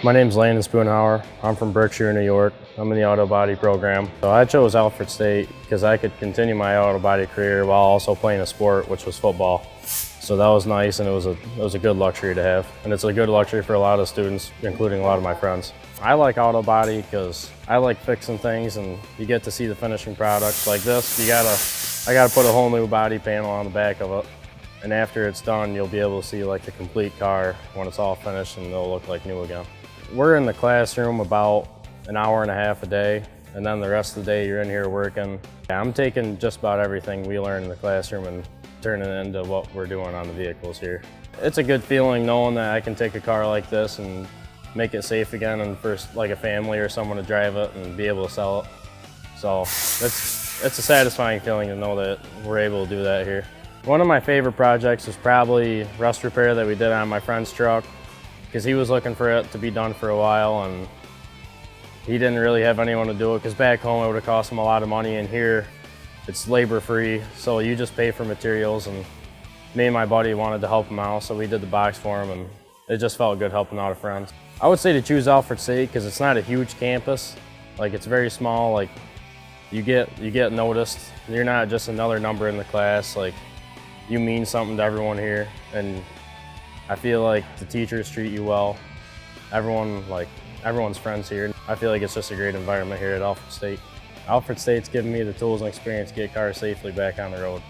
My name's Landon Spoonhower. I'm from Berkshire, New York. I'm in the Autobody program. So I chose Alfred State because I could continue my Autobody career while also playing a sport, which was football. So that was nice, and it was a good luxury to have. And it's a good luxury for a lot of students, including a lot of my friends. I like Autobody because I like fixing things, and you get to see the finishing products. Like this, I gotta put a whole new body panel on the back of it. And after it's done, you'll be able to see like the complete car when it's all finished, and it'll look like new again. We're in the classroom about an hour and a half a day, and then the rest of the day you're in here working. I'm taking just about everything we learn in the classroom and turning it into what we're doing on the vehicles here. It's a good feeling knowing that I can take a car like this and make it safe again, and for like a family or someone to drive it and be able to sell it. So it's a satisfying feeling to know that we're able to do that here. One of my favorite projects is probably rust repair that we did on my friend's truck, because he was looking for it to be done for a while, and he didn't really have anyone to do it, because back home it would have cost him a lot of money, and here it's labor free, so you just pay for materials. And me and my buddy wanted to help him out, so we did the box for him, and it just felt good helping out a friend. I would say to choose Alfred State because it's not a huge campus. Like, it's very small. Like, you get noticed. You're not just another number in the class. Like, you mean something to everyone here, and I feel like the teachers treat you well. Everyone's friends here. I feel like it's just a great environment here at Alfred State. Alfred State's given me the tools and experience to get cars safely back on the road.